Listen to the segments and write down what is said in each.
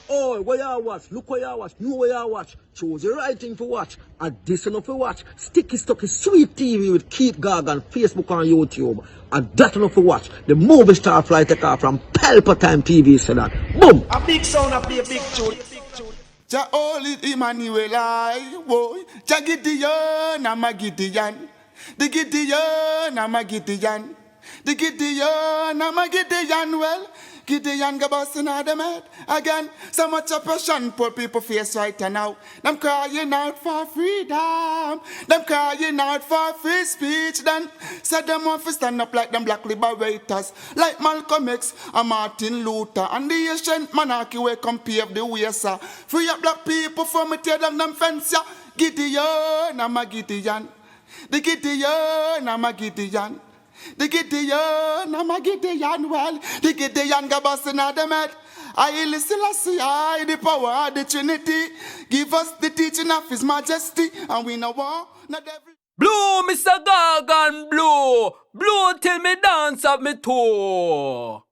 Oh, where you watch? Look where you watch. Know where you watch. Choose the right thing to watch. And this enough to watch. Sticky Stucky Sweet TV with Keith Gargan, Facebook and YouTube. And that enough to watch. The movie star fly take off from Palpatine TV said that. Boom! A big sound, a play a big tune. Ja holy Emmanuel I woy Ja Gideon I'm a Gideon The Gideon I'm a Gideon The Gideon I'm a Gideon well Gideon go bustin' out them head again. So much oppression poor people face right now. Them crying out for freedom. Them crying out for free speech. Then said them want to stand up like them black liberators, like Malcolm X and Martin Luther and the ancient monarchy where come pave the way, sir. Free up black people from me tear down them fence, yeah. Gideon, I'm a Gideon. The Gideon, I'm a Gideon. The Gideon, I'm a Gideon, well, the Gideon go bustin' out them head. I listen, I see, I the power of the Trinity. Give us the teaching of His Majesty, and we know war, not every... Blow, Mr. Gargan, blow! Blow till me dance up me toe!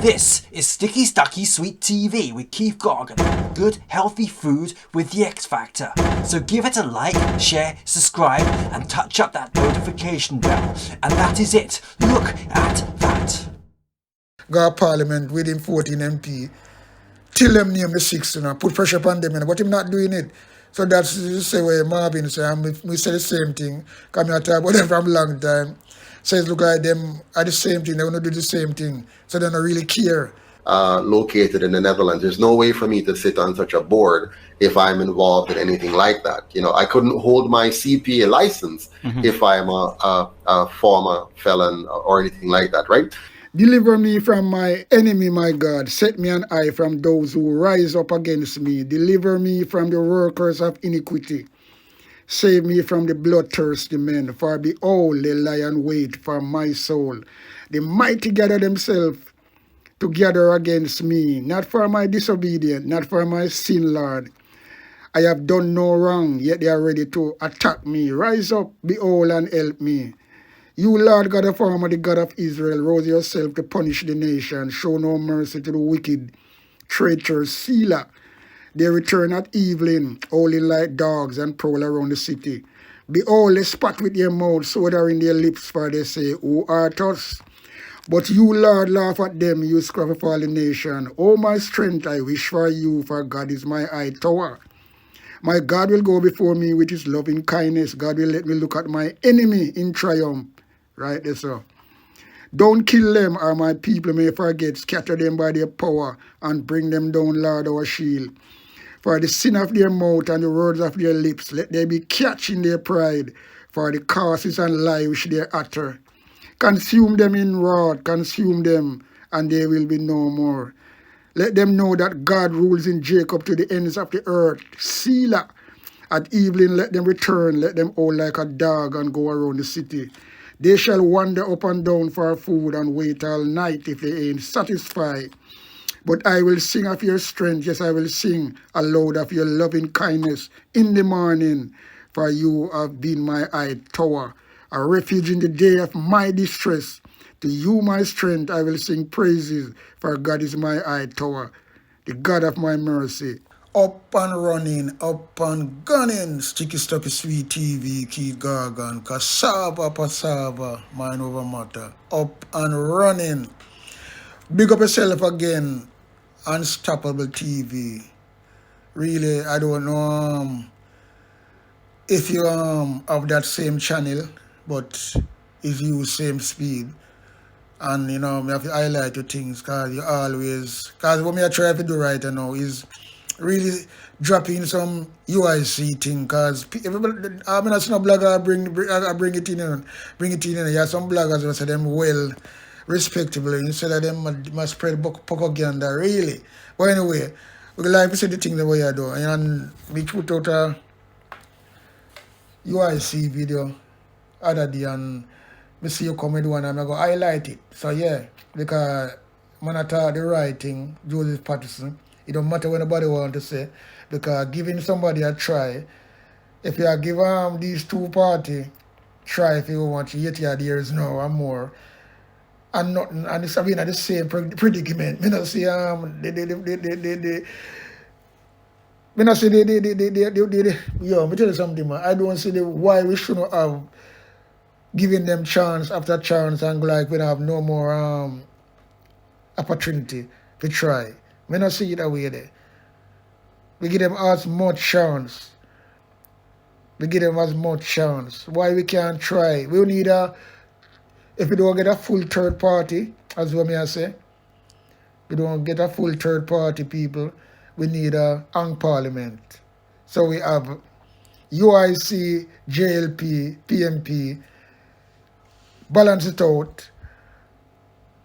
This is Sticky Stucky Sweet TV with Keith Gargan. Good, healthy food with the X Factor. So give it a like, share, subscribe, and touch up that notification bell. And that is it. Look at that. Go to Parliament with him 14 MP. Till them name the 6, put pressure upon them, but him not doing it. So that's the same way Marvin say, and we say the same thing. Come here talk about them from a long time. Says look like them are the same thing, they want to do the same thing. So they don't really care. Located in the Netherlands, there's no way for me to sit on such a board if I'm involved in anything like that. You know, I couldn't hold my CPA license if I'm a former felon or anything like that, right? Deliver me from my enemy, my God. Set me an eye from those who rise up against me. Deliver me from the workers of iniquity. Save me from the bloodthirsty men, for behold, they lie and wait for my soul. The mighty gather themselves together against me, not for my disobedience, not for my sin, Lord. I have done no wrong, yet they are ready to attack me. Rise up, behold, and help me. You, Lord God of Former, the God of Israel, rose yourself to punish the nation. Show no mercy to the wicked, traitors, Selah. They return at evening, howling like dogs, and prowl around the city. Behold, they spat with their mouths, soda in their lips, for they say, Who art us? But you, Lord, laugh at them, you scruff of all the nation. O my strength, I wish for you, for God is my high tower. My God will go before me with his loving kindness. God will let me look at my enemy in triumph. Right there, sir. Don't kill them, or my people may forget. Scatter them by their power, and bring them down, Lord, our shield. For the sin of their mouth and the words of their lips, let there be catch in their pride, for the curses and lie which they utter. Consume them in wrath, consume them, and they will be no more. Let them know that God rules in Jacob to the ends of the earth. Selah. At evening let them return, let them howl like a dog and go around the city. They shall wander up and down for food and wait all night if they ain't satisfied. But I will sing of your strength, yes, I will sing aloud of your loving kindness in the morning, for you have been my high tower, a refuge in the day of my distress. To you, my strength, I will sing praises, for God is my high tower, the God of my mercy. Up and running, up and gunning, Sticky Stucky Sweet TV, Keith Gargan, cassava, passava, mind over matter. Up and running. Big up yourself again, Unstoppable TV. Really, I don't know if you have that same channel, but if you same speed. And you know, me have to highlight your things, because you always, because what me I try to do right now is really dropping some UIC thing, because I mean, that's no blogger, I bring it in, You have some bloggers who say them well respectable, instead of them must spread propaganda, really. But anyway, we like to see the thing the way I do. And we put out a UIC video other day, and we see you come with one, and I'm going to highlight it. So yeah, because when I talk the right thing, Joseph Patterson, it don't matter what nobody want to say, because giving somebody a try, if you give these two parties try for over 80 odd years now and more. And nothing, and it's been at the same predicament. Me not see me not see yo, me tell you something, man. I don't see why we shouldn't have given them chance after chance and like we don't have no more opportunity to try. Me not see it that way there. We give them as much chance. We give them as much chance. Why we can't try? We need if we don't get a full third party, as what me I say, we don't get a full third party people, we need a hung parliament. So we have UIC, JLP, PMP, balance it out.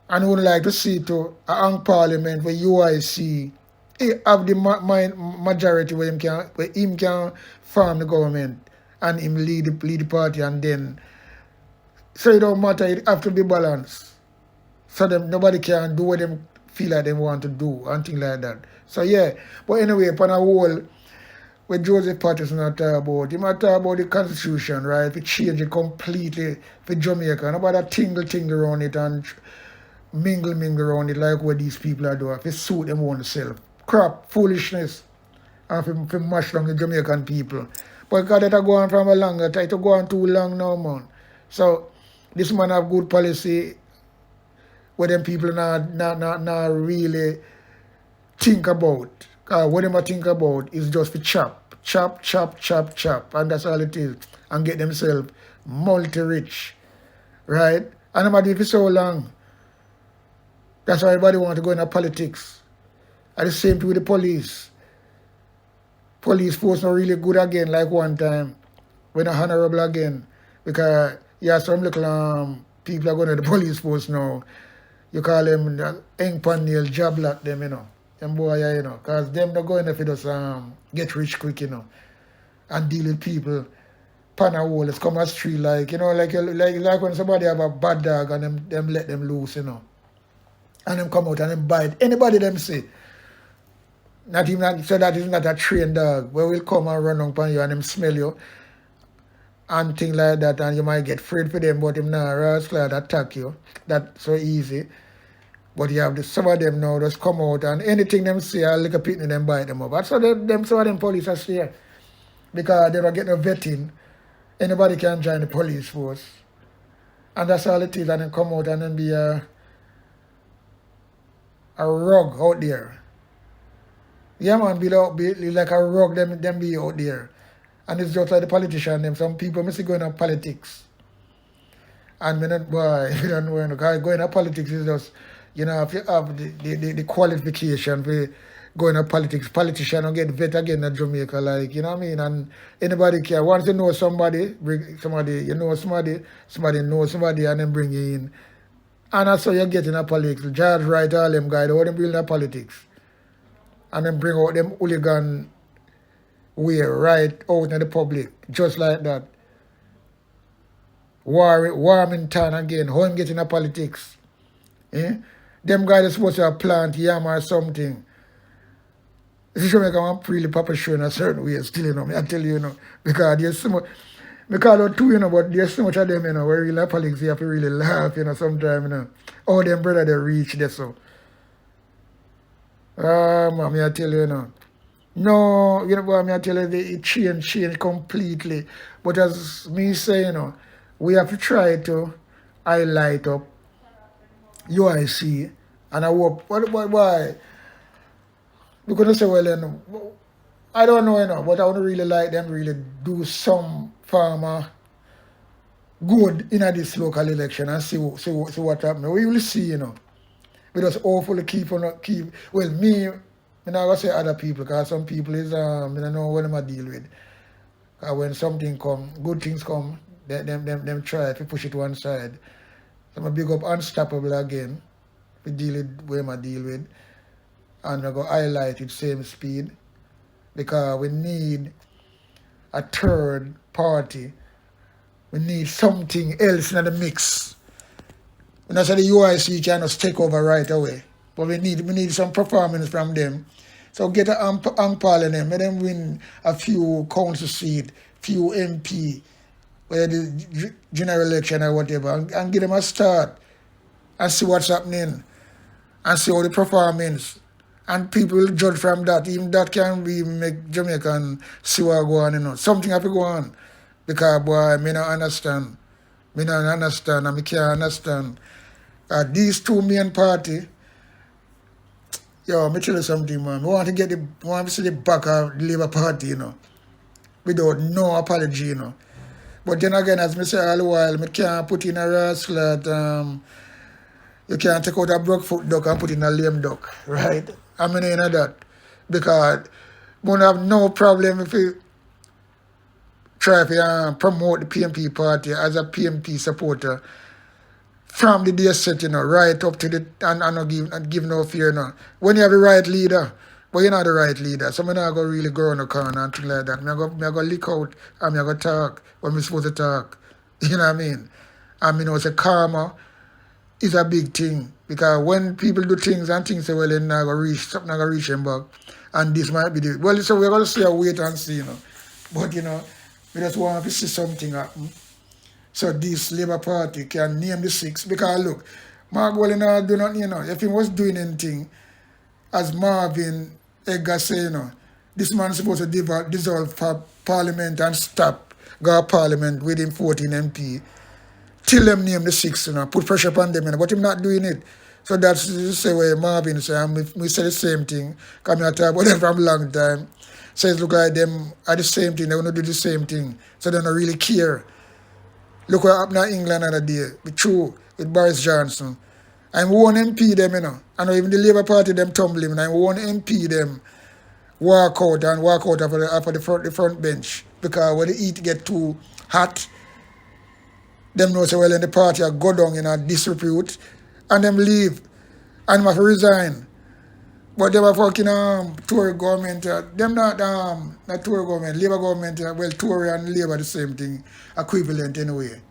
And we would like to see to a hung parliament where UIC have the majority where him can form the government and him lead the party, and then so it don't matter, it have to be balanced. So them nobody can do what them feel like they want to do and things like that. So yeah. But anyway, upon a whole, what Joseph Patterson talk about, he might talk about the constitution, right? We change it completely for Jamaica. Nobody tingle around it and mingle around it like what these people are doing. If it suit them own self. Crap, foolishness. And for mash down the Jamaican people. But because that go on from a longer time, it go on too long now, man. So this man have good policy where them people not really think about. What them think about is just to chop, and that's all it is. And get themselves multi-rich, right? And them do it for so long. That's why everybody want to go into politics. And the same thing with the police. Police force not really good again like one time. We're not honorable again. Because yeah, some little people are going to the police force now. You call them ink pan nail, job like them, you know. Them boy, you know. Because them not going if it just get rich quick, you know. And deal with people. Pan a hole, it's come a street like, you know, like when somebody have a bad dog and them let them loose, you know. And them come out and them bite. Anybody them say. Not even so that is not a trained dog where will come and run upon you and them smell you and things like that, and you might get afraid for them, but him not rascal attack you. That's so easy. But you have some of them now just come out and anything them say, I'll look a picnic them bite them up. That's so some of them police are here. Because they don't get no vetting. Anybody can join the police force. And that's all it is, and then come out and then be a rug out there. Yeah, man, be like a rug, them be out there. And it's just like the politician, them. Some people must be going to politics. And me not, boy, if you don't know, because going to politics is just, you know, if you have the qualification for going to politics, politician don't get vet again in Jamaica, like, you know what I mean? And anybody care. Once you know somebody, bring somebody, you know somebody knows somebody, and then bring you in. And that's how you get in a politics. Judge right all them guys, all them build in politics. And then bring out them hooligan way right out in the public, just like that. Warmington again, how him get in the politics? Eh? Them guys are supposed to have plant yam or something. This is make one really papa show in a certain way still, you know. I tell you, you know, because there's so much, we call out two, you know, but there's so much of them, you know, where really politics, you have to really laugh, you know, sometimes, you know. All them brother, they reach there, so. Man, I tell you, you know. No, you know what I tell you, it changed completely. But as me say, you know, we have to try to highlight up UIC, and I hope, why? Because I say, well, you know, I don't know, you know, but I would really like them really do some farmer good in this local election and see what happens. We will see, you know. We just hopefully keep, well, me, I'm not going to say other people, because some people is, I don't know what I'm deal with. Because when something come, good things come, them try to push it one side. So I'm big up Unstoppable again, we deal with what I deal with. And I go highlight it same speed, because we need a third party. We need something else in the mix. And that's why the UIC cannot take over right away. But we need some performance from them. So get an parliament, let them win a few council seats, few MP, where the general election or whatever, and give them a start and see what's happening and see how the performance. And people will judge from that. Even that can be make Jamaican see what go on, you know. Something have to go on. Because boy, me not understand. Me not understand and me can't understand. These two main party, yo, me tell you something, man. We want to see the back of the Labour Party, you know. Without no apology, you know. But then again, as me say all the while, me can't put in a rascal that you can't take out a broke foot duck and put in a lame duck, right? I mean, you know that. Because we don't have no problem if we try to promote the PMP party as a PMP supporter from the day set, you know, right up to the, and not give no fear, you know. When you have the right leader, but you're not the right leader, so I'm not going to really go on the corner and things like that. I'm going to lick out and I'm going to talk when I'm supposed to talk. You know what I mean? And you know, it's a karma is a big thing. Because when people do things and things say, well, they're not going to reach, something not going to reach them back. And this might be the, well, so we're going to see a wait and see, you know. But, you know, we just want to see something happen. So this Labour Party can name the six. Because look, Mark Wallin do not, you know, if he was doing anything, as Marvin Edgar say, you know, this man is supposed to dissolve Parliament and stop Parliament within 14 MP. Till them name the six, you know, put pressure upon them, you know, but him not doing it. So that's the same way Marvin say, and we say the same thing, come here talk about them from a long time. Says look like them are the same thing, they want to do the same thing. So they don't really care. Look what happened in England the other day, with true, with Boris Johnson. And we want MP them, you know. And even the Labour Party them tumbling, and we want MP them walk out after the front bench. Because when the heat get too hot, them know say well in the party are go down in a disrepute and them leave and them have to resign. But them are fucking Tory government, them not Tory government, Labour government, well Tory and Labour the same thing, equivalent anyway.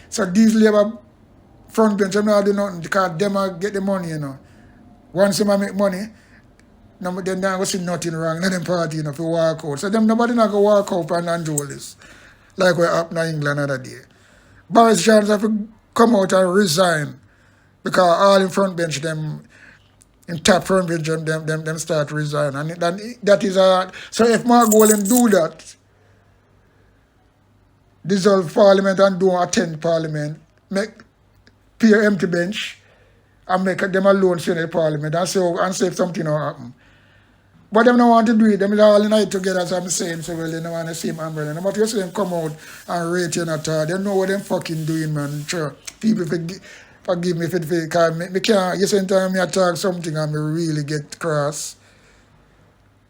So these Labour front bench them not do nothing because them get the money, you know. Once them make money, then they don't see nothing wrong in them party, you know, for walk out. So them nobody not go walk out and enjoy this. Like what happened in England the other day. Boris Johnson have to come out and resign because all in front bench them, in top front bench them start to resign. And that is so if Mark Golan do that, dissolve Parliament and don't attend Parliament, make peer empty bench and make them alone sit in the Parliament and say if something will happen. But them don't want to do it. Them all unite together, as I'm saying, so well, they don't want the same umbrella. But you see them come out and rate you not all. They know what them fucking doing, man. Sure. People forgive me because me can't, you see, time I talk something and me really get cross.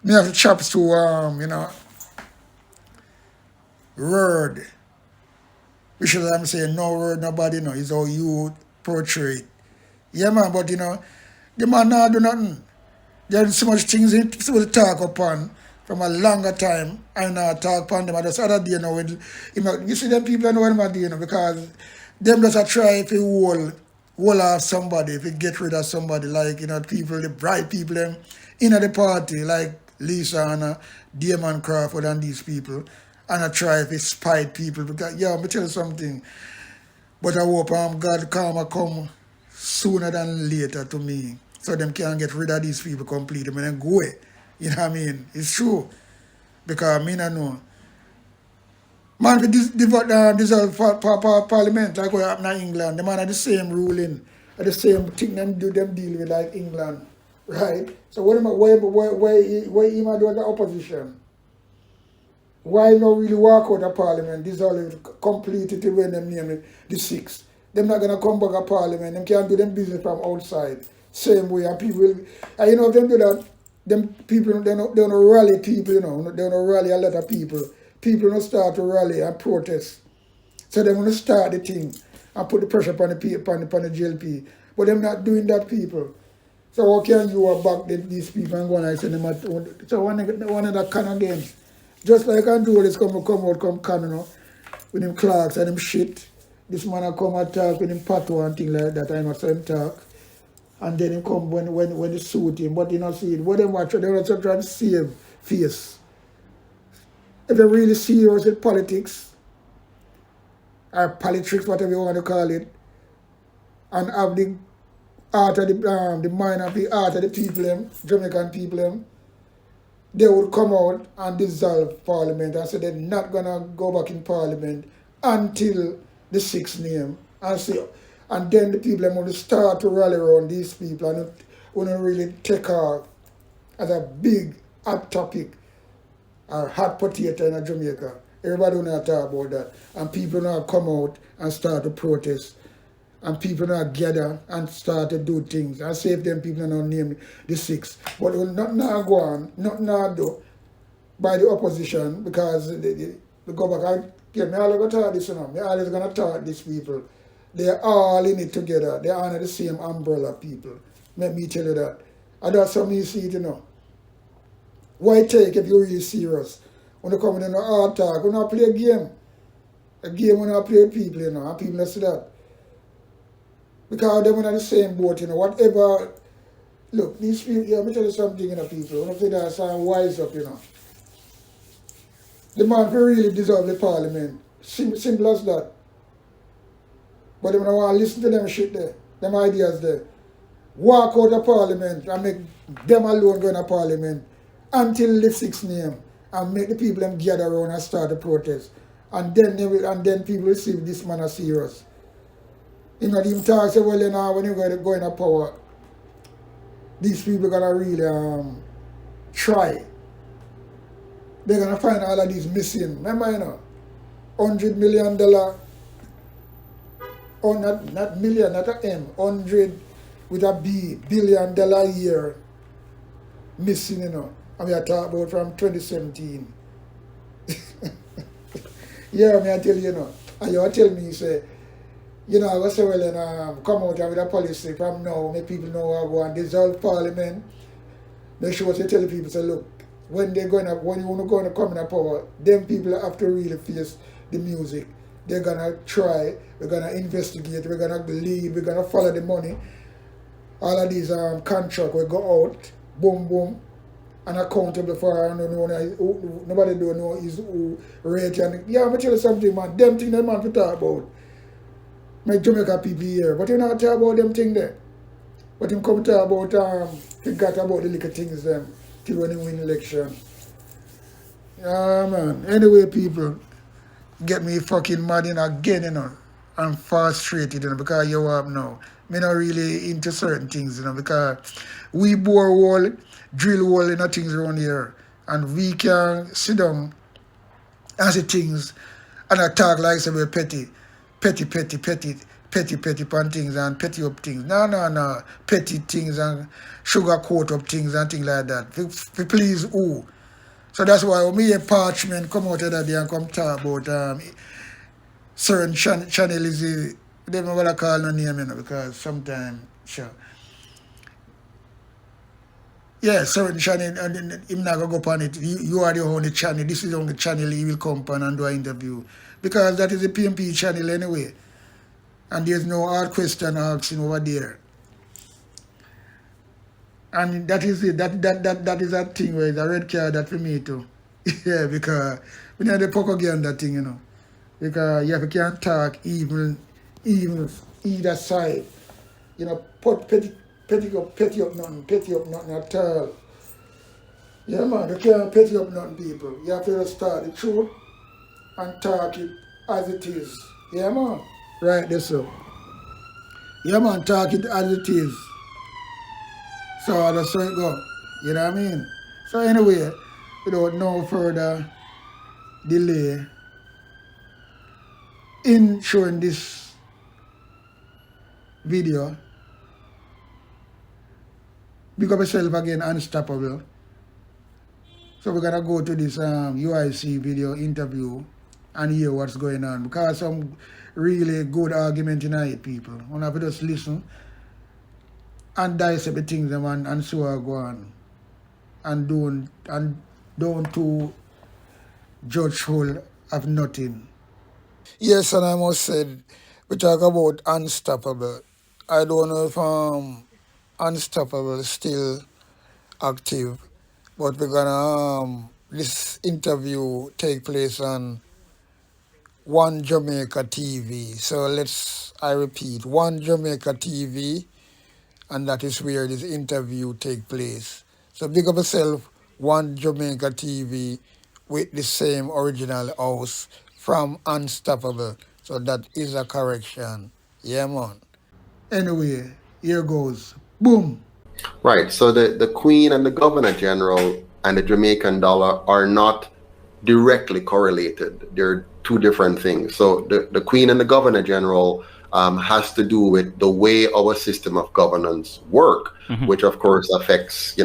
Me have chops to, you know, word. Which is I'm saying, no word, nobody know. It's how you portray it. Yeah, man, but you know, the man not do nothing. There's so much things he will talk upon from a longer time. I not talk upon them. I just other day, you know, you see them people, I know what I'm doing, you know, because them just try if you wall off somebody, if you get rid of somebody, like, you know, people, the bright people, them in the party, like Lisa and Damon Crawford and these people, and I try if you spite people, because, yeah, let me tell you something, but I hope God karma come sooner than later to me. So them can't get rid of these people completely. I mean, go away. You know what I mean? It's true. Because I mean, I know. Man, if dissolve Parliament, like what happened in England, the man had the same ruling, the same thing them deal with like England. Right? So why him do the opposition? Why not really walk out of Parliament, dissolve it completely when them name it the six? Them not gonna come back to Parliament, them can't do them business from outside. Same way, and people will, and you know, if them do that, them people, they don't rally people, you know, they don't rally a lot of people. People don't start to rally and protest. So they want to start the thing and put the pressure upon the GLP. But them not doing that, people. So how can you back these people and go and send them at, so one of that can again. Just like I do this come can, you know, with them clocks and them shit. This man will come and talk with him patois and things like that, I not say him talk. And then he come when they suit him, but you not see it. What they watch, they also try to save face. If they're really serious with politics, or politics, whatever you want to call it, and have the heart of the mind of the heart of the people, Jamaican people, they would come out and dissolve Parliament and say they're not going to go back in Parliament until the 6th name. And then the people will start to rally around these people and it will really take off as a big hot topic or hot potato in Jamaica. Everybody will not talk about that. And people will not come out and start to protest. And people now gather and start to do things. And say if them people now name the 6. But will not now go on, not now do by the opposition because they go back and get me all going to talk this, you know. Me always going to talk these people. They're all in it together. They're under the same umbrella, people. Let me tell you that. And that's how me see it, you know. Why take if you're really serious? When you come in a hard talk, when you play a game. A game when you play with people, you know, and people say that. Because they're in the same boat, you know, whatever. Look, these people, yeah, let me tell you something, you know, people. When I say that, sound wise up, you know. The man will really deserve the parliament. Simple as that. But they don't want to listen to them shit there, them ideas there. Walk out of parliament and make them alone go in a parliament until the 6th name and make the people them gather around and start the protest. And then people will see this man as serious. You know, even talk say, well, you know, when you're going to go in a power, these people are going to really try. They're going to find all of these missing. Remember, you know, $100 million, or not million, not a M, 100 with a B, $billion a year missing, you know. And we are talking about from 2017. Yeah, I tell you, you know. And you tell me, you say, you know, I was say, well, and come out with a policy from now, make people know how to go and dissolve parliament. Make sure to tell the people, say, look, when you want to come in a power, them people have to really face the music. They're going to try, we're going to investigate, we're going to lead, we're going to follow the money. All of these contracts will go out, boom, boom, and accountable for, nobody don't know is who rate. And yeah, I'm going to tell you something, man, them things that man to talk about. Make Jamaica people here, but you not talk about them things there. But him come talk about, forgot about the little things them, till when he win election. Yeah, man. Anyway, people, get me fucking mad in again, you know. I'm frustrated, you know, because you up now. Me not really into certain things, you know, because we bore wall, drill wall, you know, things around here. And we can sit down and see things and I talk like say we're petty pan things and petty up things. No. Petty things and sugar coat up things and things like that. For please who? So that's why when me a Parchment come out the other day and come talk about certain channel is they don't want to call no name, you know, because sometimes sure. Yeah, certain channel and him not gonna go upon it. You are the only channel. This is the only channel he will come upon and do an interview. Because that is a PMP channel anyway. And there's no hard question asking over there. And that is it. That is that thing where it's a red card that for me too. Yeah, because we need the poke again that thing, you know. Because you can't talk even either side. You know, petty up nothing at all. Yeah, man, you can't petty up nothing, people. You have to start the truth and talk it as it is. Yeah, man. Right, this so. Yeah, man, talk it as it is. So that's how it go. You know what I mean? So anyway, without no further delay in showing this video, big up yourself again, Unstoppable. So we're gonna go to this UIC video interview and hear what's going on, because some really good argument in it, people. We have to just listen and dissect the things and so I go on. And don't to judge whole of nothing. Yes, and I must say, we talk about Unstoppable. I don't know if Unstoppable is still active, but we're gonna this interview take place on One Jamaica TV. So I repeat, One Jamaica TV, and that is where this interview take place. So big up yourself, One Jamaica TV, with the same original house from Unstoppable. So that is a correction. Yeah, man. Anyway, here goes. Boom. Right. So the Queen and the Governor General and the Jamaican dollar are not directly correlated. They're two different things. So the Queen and the Governor General has to do with the way our system of governance work, which of course affects,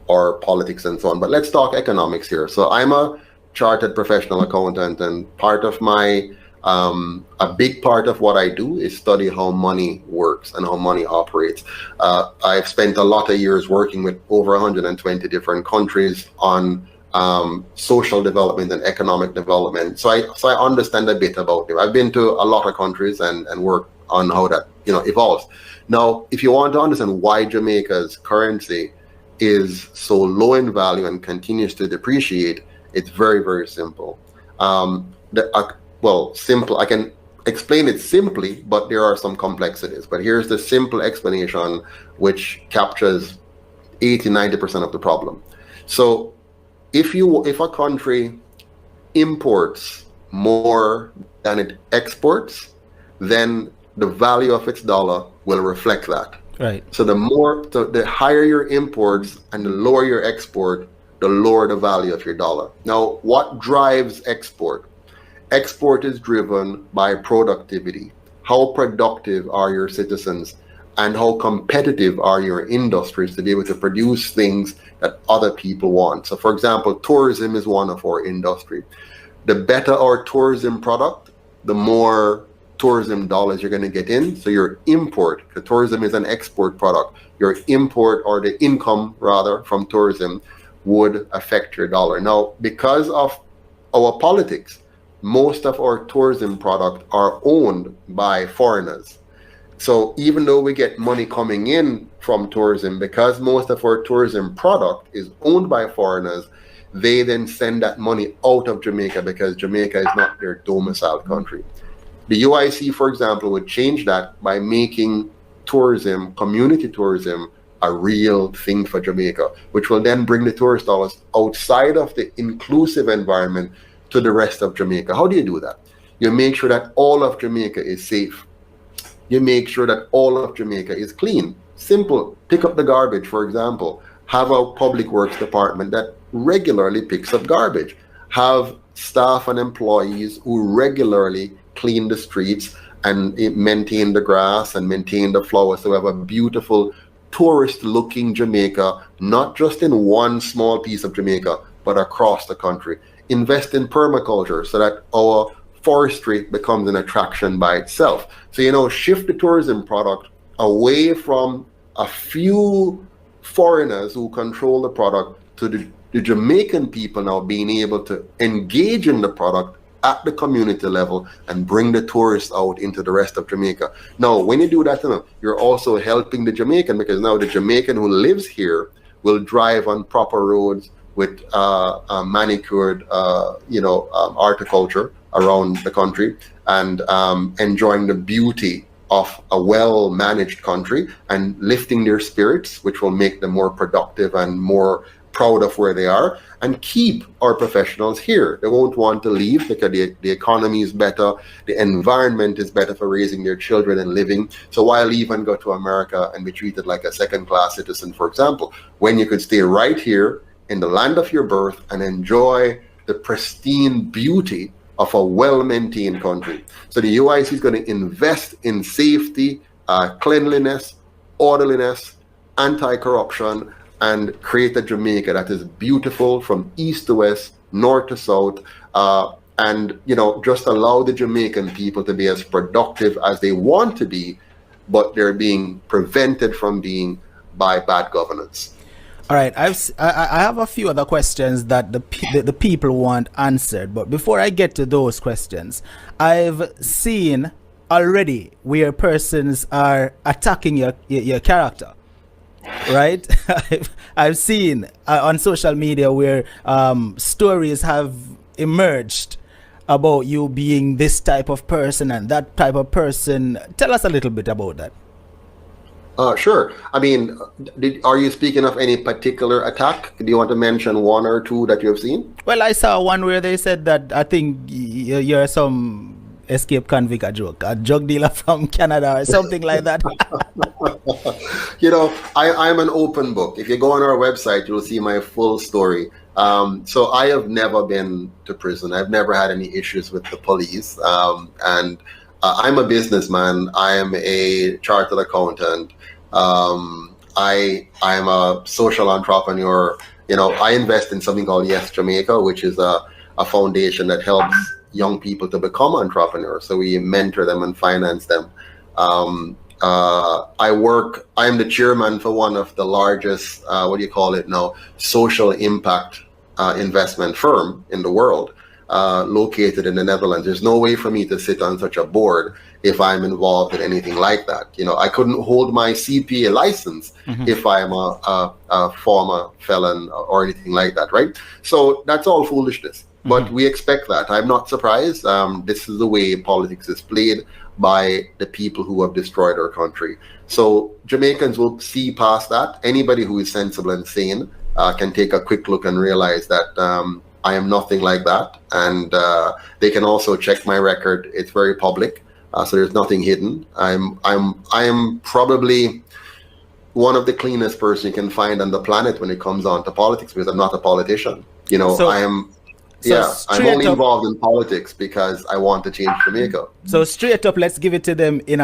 our politics and so on. But let's talk economics here. So I'm a chartered professional accountant, and part of my a big part of what I do is study how money works and how money operates. I've spent a lot of years working with over 120 different countries on social development and economic development. So I understand a bit about it. I've been to a lot of countries and worked on how that evolves. Now, if you want to understand why Jamaica's currency is so low in value and continues to depreciate, it's very, very simple. Simple. I can explain it simply, but there are some complexities. But here's the simple explanation, which captures 80-90% of the problem. So if a country imports more than it exports, then the value of its dollar will reflect that. Right. So the higher your imports and the lower your export, the lower the value of your dollar. Now, what drives export? Export is driven by productivity. How productive are your citizens, and how competitive are your industries to be able to produce things that other people want? So, for example, tourism is one of our industry. The better our tourism product, the more tourism dollars you're going to get in. So your import, because tourism is an export product, your import, or the income rather from tourism, would affect your dollar. Now, because of our politics, most of our tourism product are owned by foreigners. So even though we get money coming in from tourism, because most of our tourism product is owned by foreigners, they then send that money out of Jamaica because Jamaica is not their domicile country. The UIC, for example, would change that by making tourism, community tourism, a real thing for Jamaica, which will then bring the tourist dollars outside of the inclusive environment to the rest of Jamaica. How do you do that? You make sure that all of Jamaica is safe. You make sure that all of Jamaica is clean. Simple. Pick up the garbage, for example. Have a public works department that regularly picks up garbage. Have staff and employees who regularly clean the streets and maintain the grass and maintain the flowers. So we have a beautiful tourist-looking Jamaica, not just in one small piece of Jamaica, but across the country. Invest in permaculture so that our forestry becomes an attraction by itself. So, shift the tourism product away from a few foreigners who control the product to the Jamaican people now being able to engage in the product at the community level and bring the tourists out into the rest of Jamaica. Now, when you do that, you're also helping the Jamaican, because now the Jamaican who lives here will drive on proper roads with manicured, horticulture around the country, and enjoying the beauty of a well-managed country and lifting their spirits, which will make them more productive and more proud of where they are, and keep our professionals here. They won't want to leave because the economy is better, the environment is better for raising their children and living. So why leave and go to America and be treated like a second-class citizen, for example, when you could stay right here in the land of your birth and enjoy the pristine beauty of a well-maintained country. So the UIC is going to invest in safety, cleanliness, orderliness, anti-corruption, and create a Jamaica that is beautiful from east to west, north to south, and just allow the Jamaican people to be as productive as they want to be, but they're being prevented from being by bad governance. All right, I have a few other questions that the people want answered, but before I get to those questions, I've seen already where persons are attacking your character, right? I've seen on social media where stories have emerged about you being this type of person and that type of person. Tell us a little bit about that. Sure. I mean, are you speaking of any particular attack? Do you want to mention one or two that you have seen? Well, I saw one where they said that I think you're some escape convict, a drug dealer from Canada or something like that. You know, I'm an open book. If you go on our website, you'll see my full story. So I have never been to prison. I've never had any issues with the police. And I'm a businessman. I am a chartered accountant. I'm a social entrepreneur. You know, I invest in something called Yes Jamaica, which is a foundation that helps young people to become entrepreneurs. So we mentor them and finance them. I'm the chairman for one of the largest, social impact investment firm in the world, located in the Netherlands. There's no way for me to sit on such a board if I'm involved in anything like that. You know, I couldn't hold my CPA license if I'm a former felon or anything like that, right? So that's all foolishness. But we expect that. I'm not surprised. This is the way politics is played by the people who have destroyed our country. So Jamaicans will see past that. Anybody who is sensible and sane can take a quick look and realize that I am nothing like that. And they can also check my record. It's very public, so there's nothing hidden. I am probably one of the cleanest person you can find on the planet when it comes on to politics, because I'm not a politician. You know, I'm only involved in politics because I want to change Jamaica. So straight up, let's give it to them in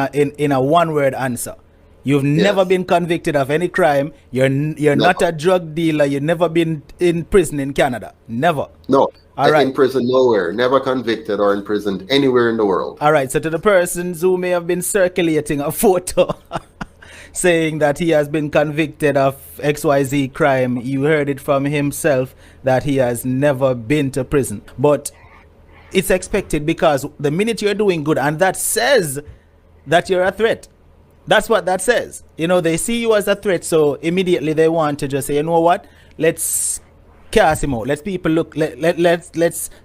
a one-word answer. You've never been convicted of any crime. You're not a drug dealer. You've never been in prison in Canada. Never. No. All right. In prison nowhere. Never convicted or imprisoned anywhere in the world. All right. So to the persons who may have been circulating a photo saying that he has been convicted of XYZ crime, you heard it from himself that he has never been to prison. But it's expected, because the minute you're doing good, and that says that you're a threat. That's what that says. You know, they see you as a threat, so immediately they want to just say, you know what? Let's cast him out. Let's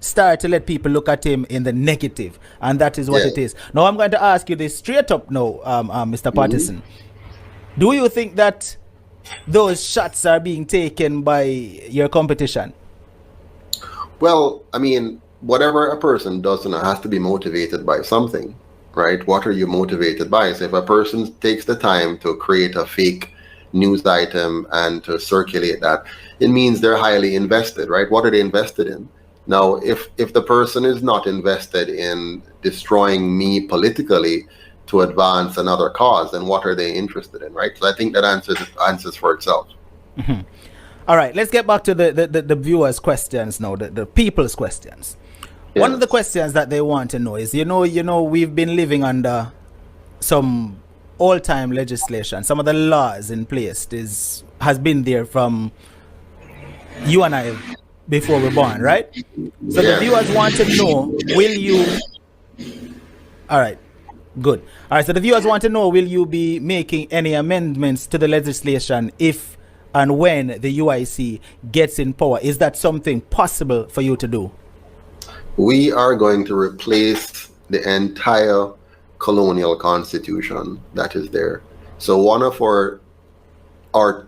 start to let people look at him in the negative, and that is what it is. Now I'm going to ask you this straight up now, Mr. Patterson. Do you think that those shots are being taken by your competition? Well, I mean, whatever a person does has to be motivated by something, right? What are you motivated by? So if a person takes the time to create a fake news item and to circulate that, it means they're highly invested, right? What are they invested in? Now, if the person is not invested in destroying me politically to advance another cause, then what are they interested in, right? So I think that answers for itself. Mm-hmm. All right, let's get back to the viewers' questions now, the people's questions. Yes. One of the questions that they want to know is, you know, we've been living under some all-time legislation. Some of the laws in place has been there from you and I before we're born, right? So the viewers want to know, will you... All right, good. All right, so the viewers want to know, will you be making any amendments to the legislation if and when the UIC gets in power? Is that something possible for you to do? We are going to replace the entire colonial constitution that is there. So one of our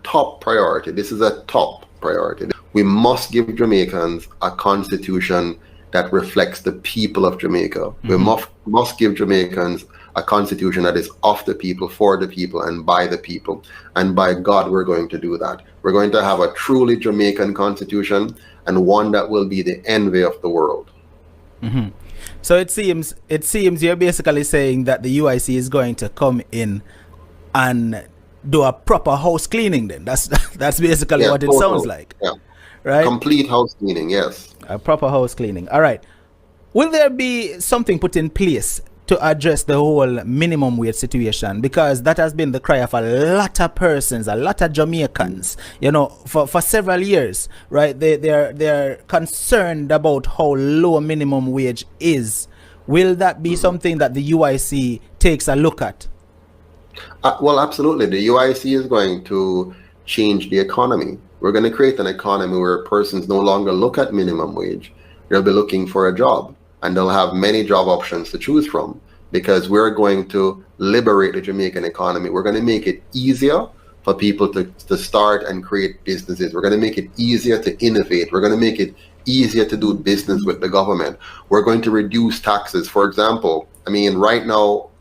top priority, this is a top priority, we must give Jamaicans a constitution that reflects the people of Jamaica. Mm-hmm. We must give Jamaicans a constitution that is of the people, for the people, and by the people. And by God, we're going to do that. We're going to have a truly Jamaican constitution, and one that will be the envy of the world. Mm-hmm. So it seems you're basically saying that the UIC is going to come in and do a proper house cleaning then. That's basically what it sounds like. Yeah. Right? Complete house cleaning, yes. A proper house cleaning. All right. Will there be something put in place to address the whole minimum wage situation? Because that has been the cry of a lot of persons, a lot of Jamaicans, you know, for several years, right? They're concerned about how low minimum wage is. Will that be something that the UIC takes a look at? Well, absolutely. The UIC is going to change the economy. We're going to create an economy where persons no longer look at minimum wage. They'll be looking for a job. and they'll have many job options to choose from, because we're going to liberate the Jamaican economy. We're going to make it easier for people to start and create businesses. We're going to make it easier to innovate. We're going to make it easier to do business with the government. We're going to reduce taxes. For example, I mean, right now,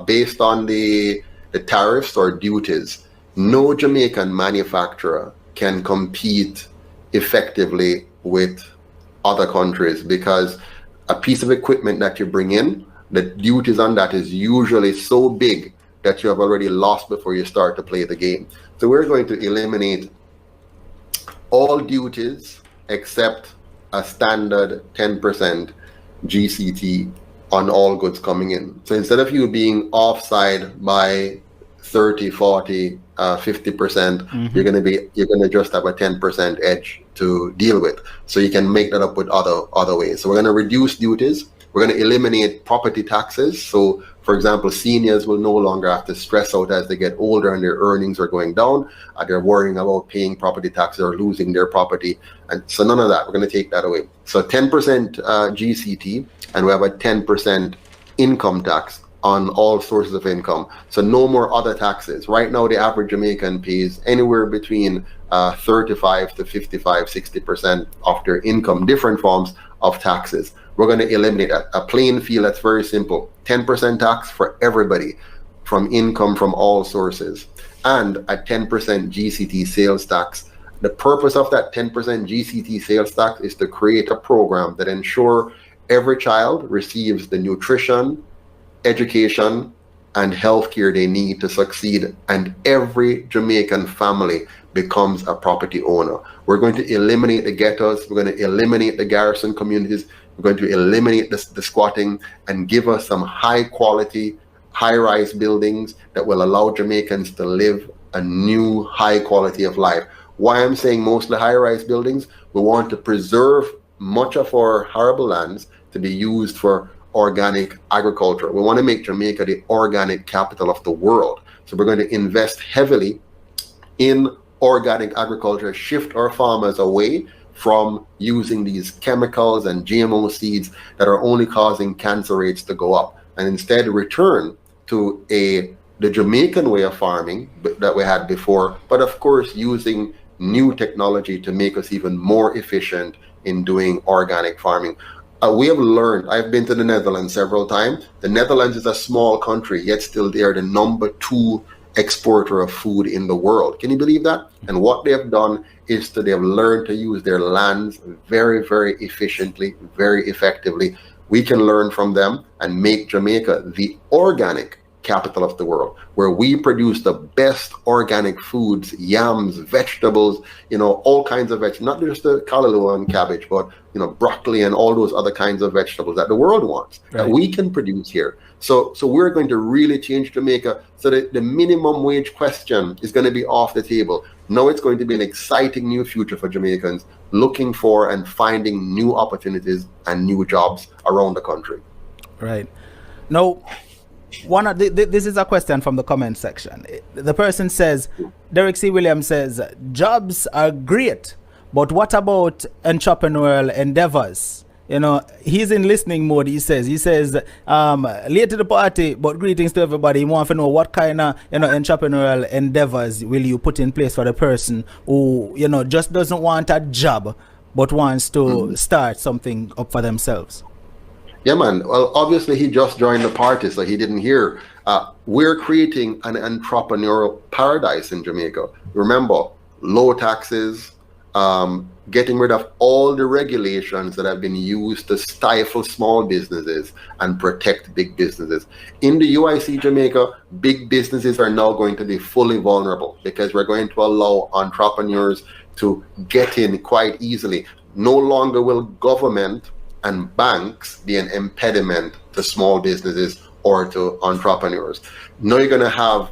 based on the tariffs or duties, no Jamaican manufacturer can compete effectively with other countries, because a piece of equipment that you bring in, the duties on that is usually so big that you have already lost before you start to play the game. So we're going to eliminate all duties except a standard 10% GCT on all goods coming in. So instead of you being offside by 30, 40, 50%, you're going to just have a 10% edge to deal with. So you can make that up with other ways. So we're going to reduce duties. We're going to eliminate property taxes. So, for example, seniors will no longer have to stress out as they get older and their earnings are going down. They're worrying about paying property taxes or losing their property. And so none of that. We're going to take that away. So 10% GCT, and we have a 10% income tax on all sources of income. So no more other taxes. Right now, the average Jamaican pays anywhere between 35 to 55, 60% of their income, different forms of taxes. We're going to eliminate a playing field that's very simple. 10% tax for everybody from income from all sources, and a 10% GCT sales tax. The purpose of that 10% GCT sales tax is to create a program that ensure every child receives the nutrition, education, and healthcare they need to succeed, and every Jamaican family becomes a property owner. We're going to eliminate the ghettos. We're going to eliminate the garrison communities. We're going to eliminate the squatting and give us some high quality, high-rise buildings that will allow Jamaicans to live a new high quality of life. Why I'm saying mostly high-rise buildings, we want to preserve much of our arable lands to be used for organic agriculture. We want to make Jamaica the organic capital of the world. So we're going to invest heavily in organic agriculture, shift our farmers away from using these chemicals and GMO seeds that are only causing cancer rates to go up, and instead return to the Jamaican way of farming that we had before, but of course using new technology to make us even more efficient in doing organic farming. We have learned, I've been to the Netherlands several times. The Netherlands is a small country, yet still they are the number 2 exporter of food in the world. Can you believe that? And what they have done is they have learned to use their lands very, very efficiently, very effectively. We can learn from them and make Jamaica the organic capital of the world, where we produce the best organic foods, yams, vegetables, all kinds of vegetables, not just the callaloo and cabbage, but broccoli and all those other kinds of vegetables that the world wants, that we can produce here. So we're going to really change Jamaica so that the minimum wage question is going to be off the table. Now it's going to be an exciting new future for Jamaicans looking for and finding new opportunities and new jobs around the country. Right. Now, this is a question from the comment section. The person says, Derek C. Williams says, jobs are great, but what about entrepreneurial endeavors? He's in listening mode. He says, late to the party, but greetings to everybody. He wants to know what kind of, entrepreneurial endeavors will you put in place for the person who, just doesn't want a job, but wants to start something up for themselves. Yeah, man. Well, obviously he just joined the party, so he didn't hear. We're creating an entrepreneurial paradise in Jamaica. Remember, low taxes, getting rid of all the regulations that have been used to stifle small businesses and protect big businesses. In the UIC Jamaica, big businesses are now going to be fully vulnerable because we're going to allow entrepreneurs to get in quite easily. No longer will government and banks be an impediment to small businesses or to entrepreneurs. Now you're going to have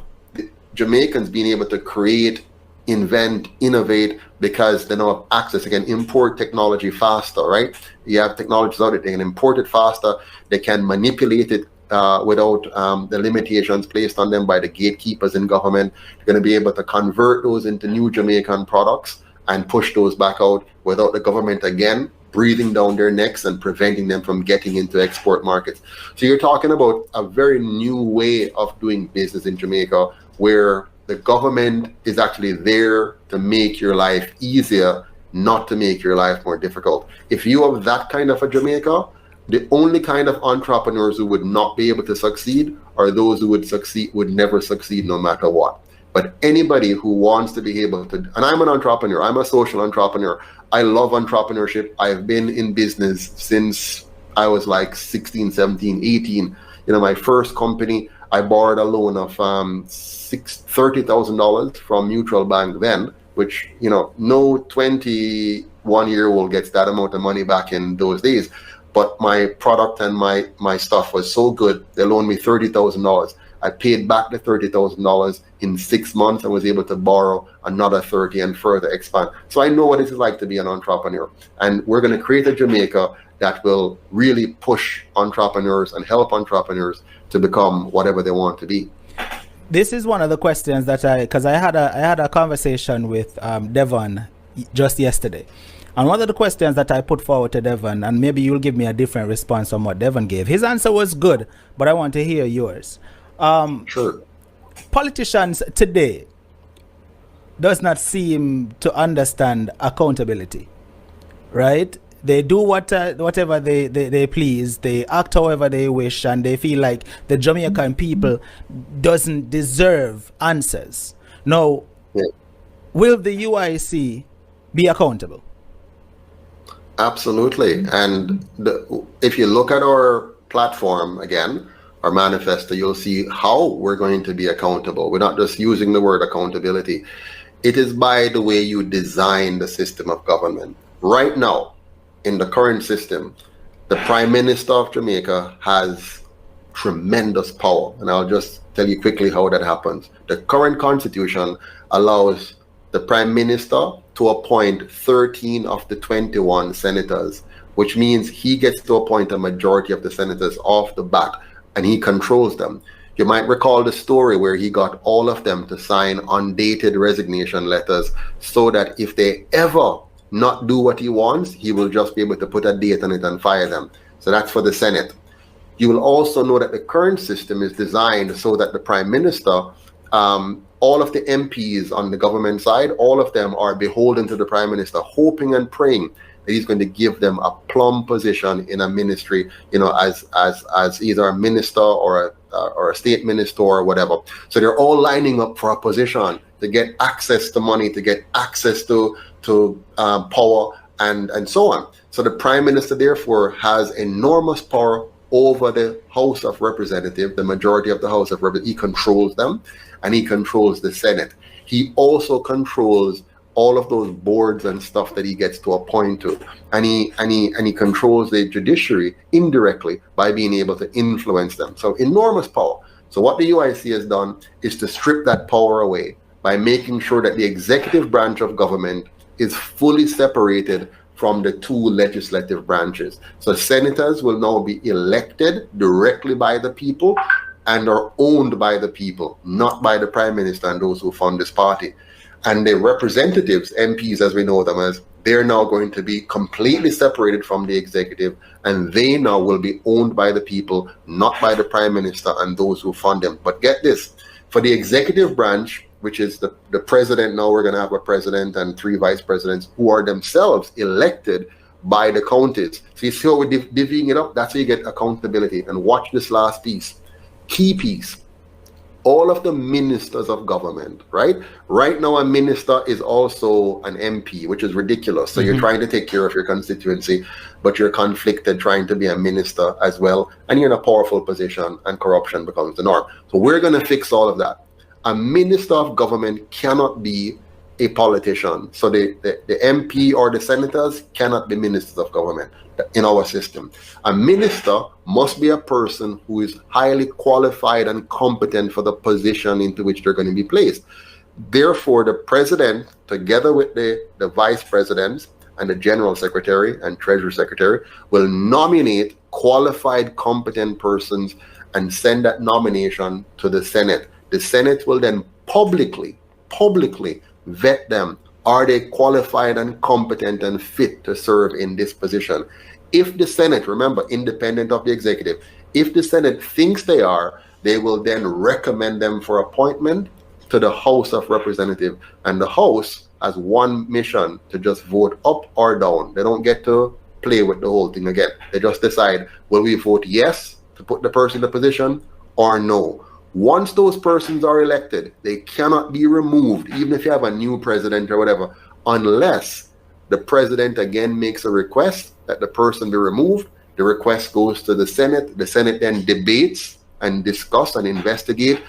Jamaicans being able to create, invent, innovate, because they now have access. They can import technology faster, right? You have technologies out there, they can import it faster, they can manipulate it without the limitations placed on them by the gatekeepers in government. They're going to be able to convert those into new Jamaican products and push those back out without the government again breathing down their necks and preventing them from getting into export markets. So you're talking about a very new way of doing business in Jamaica, where the government is actually there to make your life easier, not to make your life more difficult. If you have that kind of a Jamaica, the only kind of entrepreneurs who would not be able to succeed are those who would never succeed no matter what. But anybody who wants to be able to, and I'm an entrepreneur, I'm a social entrepreneur. I love entrepreneurship. I've been in business since I was like 16, 17, 18. My first company, I borrowed a loan of $30,000 from Mutual Bank then, which, no 21-year-old gets that amount of money back in those days. But my product and my stuff was so good, they loaned me $30,000. I paid back the $30,000 in 6 months and was able to borrow another 30 and further expand. So I know what it is like to be an entrepreneur. And we're going to create a Jamaica that will really push entrepreneurs and help entrepreneurs to become whatever they want to be. This is one of the questions that because I had a conversation with Devon just yesterday. And one of the questions that I put forward to Devon, and maybe you'll give me a different response from what Devon gave. His answer was good, but I want to hear yours. Sure. Politicians today does not seem to understand accountability, right? They do whatever they please, they act however they wish, and they feel like the Jamaican people doesn't deserve answers. Now, will the UIC be accountable? Absolutely. And if you look at our platform again, our manifesto, you'll see how we're going to be accountable. We're not just using the word accountability. It is by the way you design the system of government. Right now, in the current system, the Prime Minister of Jamaica has tremendous power. And I'll just tell you quickly how that happens. The current constitution allows the Prime Minister to appoint 13 of the 21 senators, which means he gets to appoint a majority of the senators off the bat, and he controls them. You might recall the story where he got all of them to sign undated resignation letters so that if they ever not do what he wants, he will just be able to put a date on it and fire them. So that's for the Senate. You will also know that the current system is designed so that the Prime Minister, all of the MPs on the government side, all of them are beholden to the Prime Minister, hoping and praying that he's going to give them a plum position in a ministry, as either a minister or a state minister or whatever. So they're all lining up for a position to get access to money, to get access to power and so on. So the Prime Minister therefore has enormous power over the House of Representatives, the majority of the House of Representatives. He controls them, and he controls the Senate. He also controls all of those boards and stuff that he gets to appoint to, and he controls the judiciary indirectly by being able to influence them. So enormous power. So what the UIC has done is to strip that power away by making sure that the executive branch of government is fully separated from the two legislative branches. So senators will now be elected directly by the people and are owned by the people, not by the Prime Minister and those who fund this party. And the representatives, MPs as we know them as, they're now going to be completely separated from the executive, and they now will be owned by the people, not by the Prime Minister and those who fund them. But get this, for the executive branch, which is the president, now we're going to have a president and 3 vice presidents who are themselves elected by the counties. So you see how we're divvying it up? That's how you get accountability. And watch this last piece, key piece. All of the ministers of government, right? Right now, a minister is also an MP, which is ridiculous. So you're trying to take care of your constituency, but you're conflicted trying to be a minister as well. And you're in a powerful position, and corruption becomes the norm. So we're going to fix all of that. A minister of government cannot be a politician. So the MP or the senators cannot be ministers of government in our system. A minister must be a person who is highly qualified and competent for the position into which they're going to be placed. Therefore, the president, together with the vice presidents and the general secretary and treasury secretary, will nominate qualified, competent persons and send that nomination to the Senate. The Senate will then publicly vet them Are they qualified and competent and fit to serve in this position? If the Senate, remember, independent of the executive, if the Senate thinks they are, they will then recommend them for appointment to the House of Representatives. And the House has one mission, to just vote up or down. They don't get to play with the whole thing again. They just decide, will we vote yes to put the person in the position or no? Once those persons are elected, they cannot be removed, even if you have a new president or whatever, unless the president again makes a request that the person be removed. The request goes to the Senate. The Senate then debates and discuss and investigate,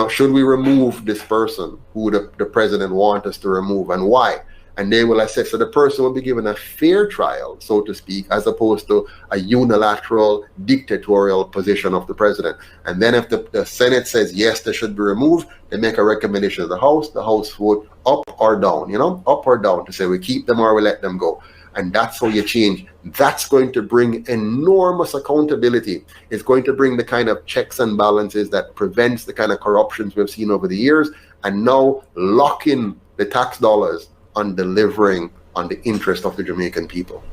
should we remove this person who the president wants us to remove, and why? And they will assess. So the person will be given a fair trial, so to speak, as opposed to a unilateral dictatorial position of the president. And then if the Senate says yes, they should be removed, they make a recommendation to the House vote up or down, up or down, to say we keep them or we let them go. And that's how you change. That's going to bring enormous accountability. It's going to bring the kind of checks and balances that prevents the kind of corruptions we've seen over the years, and now lock in the tax dollars on delivering on the interest of the Jamaican people.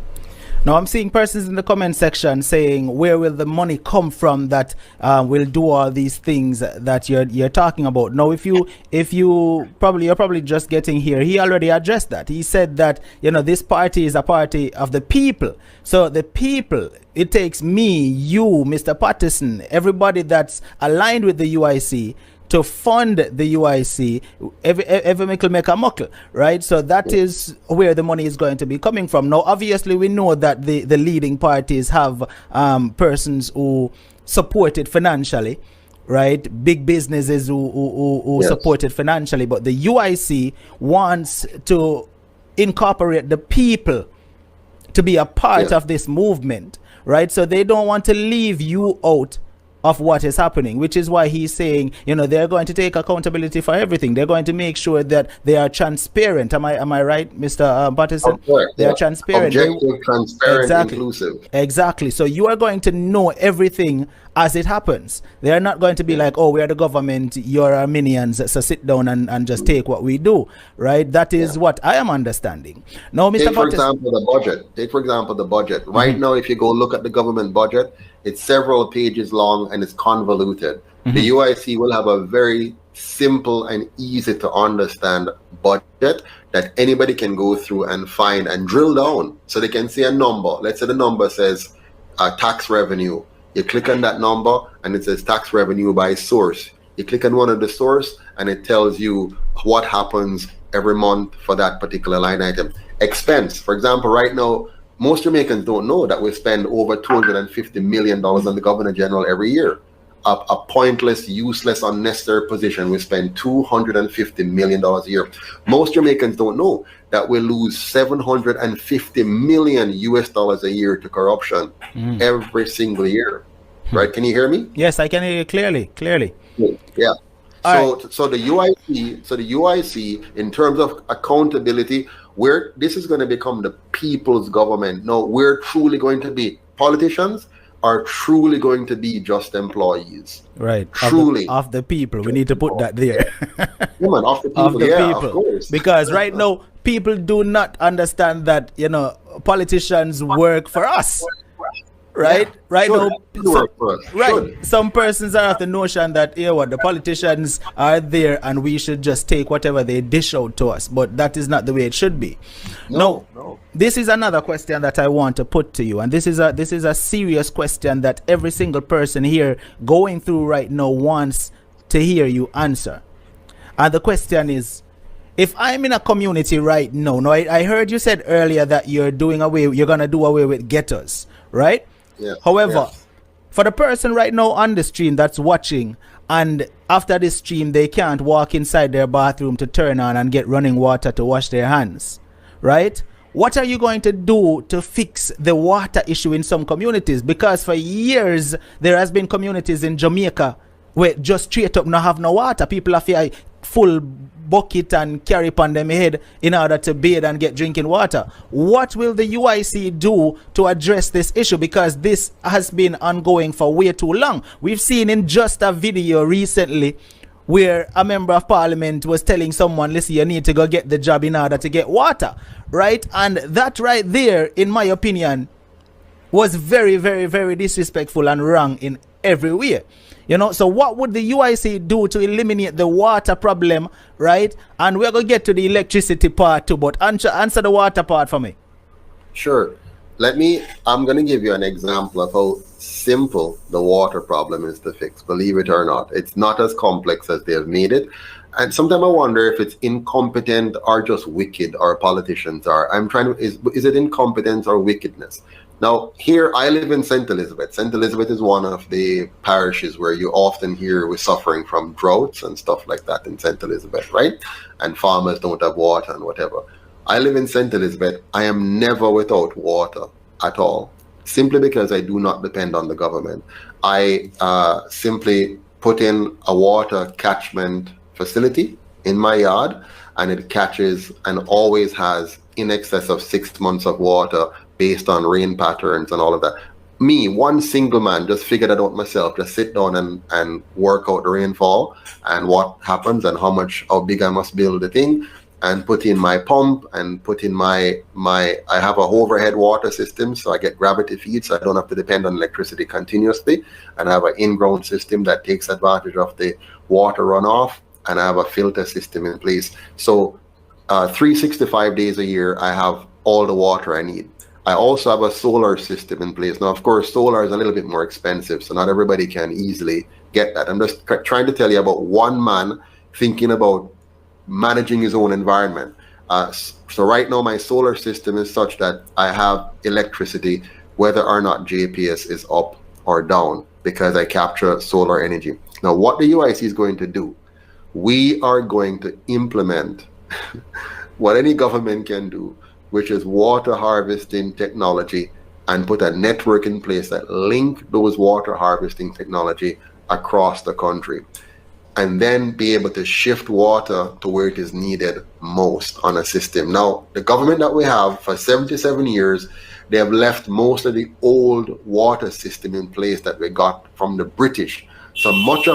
Now I'm seeing persons in the comment section saying, where will the money come from that will do all these things that you're talking about? Now, you're probably just getting here. He already addressed that. He said that, this party is a party of the people. So the people, it takes me, you, Mr. Patterson, everybody that's aligned with the UIC to fund the UIC, every mickle make a muckle, right? So that is where the money is going to be coming from. Now, obviously, we know that the leading parties have persons who support it financially, right? Big businesses who support it financially, but the UIC wants to incorporate the people to be a part of this movement, right? So they don't want to leave you out of what is happening, which is why he's saying, they're going to take accountability for everything. They're going to make sure that they are transparent. Am I right, Mr. Patterson? They are transparent. Objective, transparent, inclusive. Exactly. So you are going to know everything as it happens. They are not going to be like, oh, we are the government, you're our minions, so sit down and just take what we do, right? That is what I am understanding. Now, Mr. Take, for example, the budget. Right now, if you go look at the government budget, it's several pages long and it's convoluted. The UIC will have a very simple and easy to understand budget that anybody can go through and find and drill down, so they can see a number. Let's say the number says tax revenue. You click on that number and it says tax revenue by source. You click on one of the source and it tells you what happens every month for that particular line item. Expense, for example, right now, most Jamaicans don't know that we spend over $250 million on the Governor General every year. A pointless, useless, unnecessary position. We spend $250 million a year. Most Jamaicans don't know that we lose $750 million US a year to corruption every single year. Right? Can you hear me? Yes, I can hear you clearly. Yeah. So the UIC, in terms of accountability, where this is going to become the people's government. No, we're truly going to be politicians are truly going to be just employees. Right. Truly. Of the people. We need to put that there. Woman, of the people. Of course. Because right now, people do not understand that, politicians work for us. Right? Yeah, right now, some persons are of the notion that the politicians are there and we should just take whatever they dish out to us, but that is not the way it should be. No. This is another question that I want to put to you, and this is a serious question that every single person here going through right now wants to hear you answer. And the question is, if I'm in a community right now, I heard you said earlier that you're going to do away with ghettos, right? Yeah. However, for the person right now on the stream that's watching, and after this stream they can't walk inside their bathroom to turn on and get running water to wash their hands, right? What are you going to do to fix the water issue in some communities? Because for years there has been communities in Jamaica where just straight up not have no water. People have a full bucket and carry upon them head in order to bathe and get drinking water. What will the UIC do to address this issue? Because this has been ongoing for way too long. We've seen in just a video recently where a member of parliament was telling someone, listen, you need to go get the job in order to get water, right? And that right there, in my opinion, was very, very, very disrespectful and wrong in every way. You know, so what would the UIC do to eliminate the water problem, right? And we're going to get to the electricity part too, but answer the water part for me. Sure. I'm going to give you an example of how simple the water problem is to fix, believe it or not. It's not as complex as they have made it. And sometimes I wonder if it's incompetent or just wicked our politicians are. Is it incompetence or wickedness? Now, here I live in St. Elizabeth. St. Elizabeth is one of the parishes where you often hear we're suffering from droughts and stuff like that in St. Elizabeth, right? And farmers don't have water and whatever. I live in St. Elizabeth. I am never without water at all, simply because I do not depend on the government. I simply put in a water catchment facility in my yard, and it catches and always has in excess of 6 months of water based on rain patterns and all of that. Me, one single man, just figured it out myself, just sit down and work out the rainfall and what happens and how big I must build the thing, and put in my pump and put in I have a overhead water system, so I get gravity feed, so I don't have to depend on electricity continuously. And I have an in-ground system that takes advantage of the water runoff, and I have a filter system in place. So 365 days a year, I have all the water I need. I also have a solar system in place. Now, of course, solar is a little bit more expensive, so not everybody can easily get that. I'm just trying to tell you about one man thinking about managing his own environment. So right now, my solar system is such that I have electricity whether or not JPS is up or down, because I capture solar energy. Now, what the UIC is going to do, we are going to implement what any government can do, which is water harvesting technology, and put a network in place that link those water harvesting technology across the country, and then be able to shift water to where it is needed most on a system. Now, the government that we have for 77 years, they have left most of the old water system in place that we got from the British. So a lot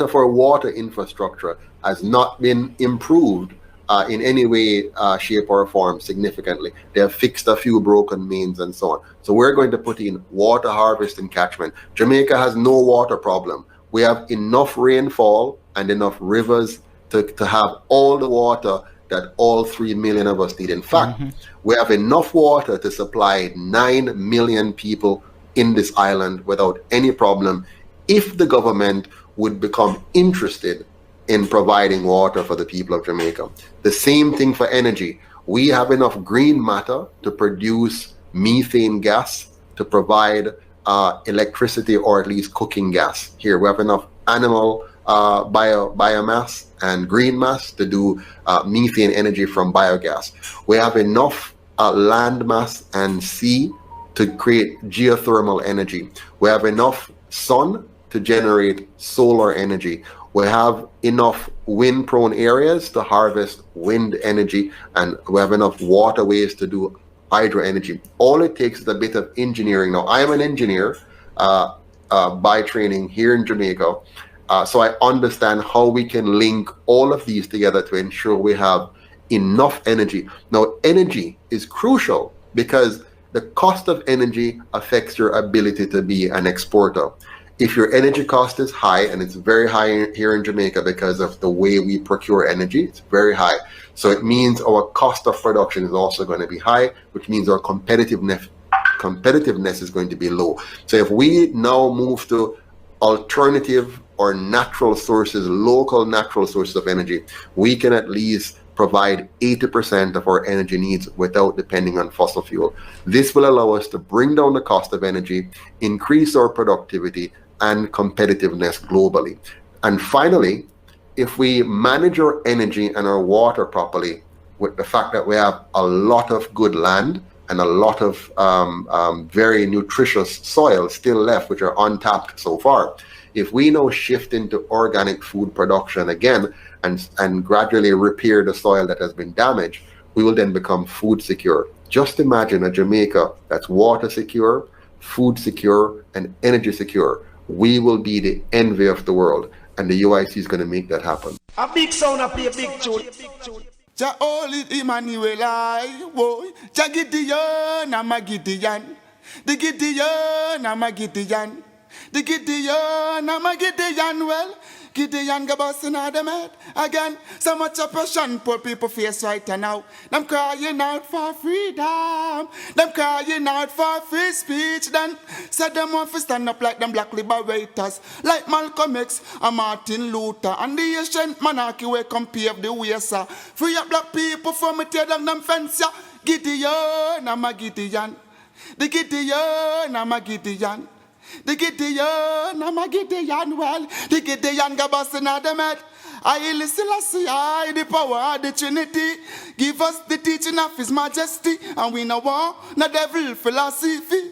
of our water infrastructure has not been improved in any way, shape, or form significantly. They have fixed a few broken mains and so on. So we're going to put in water harvesting catchment. Jamaica has no water problem. We have enough rainfall and enough rivers to have all the water that all 3 million of us need. In fact, we have enough water to supply 9 million people in this island without any problem, if the government would become interested in providing water for the people of Jamaica. The same thing for energy. We have enough green matter to produce methane gas to provide electricity, or at least cooking gas. Here we have enough animal biomass and green mass to do methane energy from biogas. We have enough land mass and sea to create geothermal energy. We have enough sun to generate solar energy. We have enough wind-prone areas to harvest wind energy, and we have enough waterways to do hydro energy. All it takes is a bit of engineering. Now, I am an engineer by training here in Jamaica, so I understand how we can link all of these together to ensure we have enough energy. Now, energy is crucial because the cost of energy affects your ability to be an exporter. If your energy cost is high, and it's very high here in Jamaica because of the way we procure energy, it's very high. So it means our cost of production is also going to be high, which means our competitiveness is going to be low. So if we now move to alternative or natural sources, local natural sources of energy, we can at least provide 80% of our energy needs without depending on fossil fuel. This will allow us to bring down the cost of energy, increase our productivity and competitiveness globally. And finally, if we manage our energy and our water properly, with the fact that we have a lot of good land and a lot of very nutritious soil still left, which are untapped so far, if we now shift into organic food production again and gradually repair the soil that has been damaged, we will then become food secure. Just imagine a Jamaica that's water secure, food secure, and energy secure. We will be the envy of the world. And the UIC is going to make that happen. A big sound a play big tune. Jah holy Emmanuel, I, boy. Jah Gideon, I'm a Gideon. The Gideon, I'm a Gideon. The Gideon, I'm a Gideon, well. Gideon go bustin' out them head again. So much oppression poor people face right now. Them crying out for freedom. Them crying out for free speech. Then said them want to stand up like them black liberators, like Malcolm X and Martin Luther and the ancient monarchy where come pave the way, sir. Free up black people from me tear down them fence, yeah. Gideon, I'm a Gideon. The Gideon, I'm a Gideon. The Gideon, I'm a Gideon, well, the Gideon go bustin' out them head. I listen, I the power of the Trinity. Give us the teaching of His Majesty, and we no want no devil philosophy.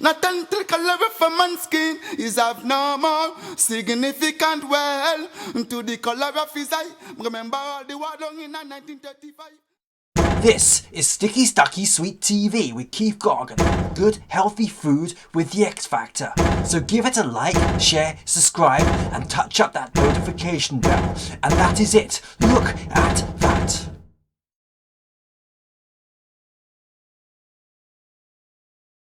Not until color for man's skin is of no more significant, well, to the color of his eye. Remember all the war done in 1935. This is Sticky Stucky Sweet TV with Keith Gargan. Good, healthy food with the X Factor. So give it a like, share, subscribe, and touch up that notification bell. And that is it. Look at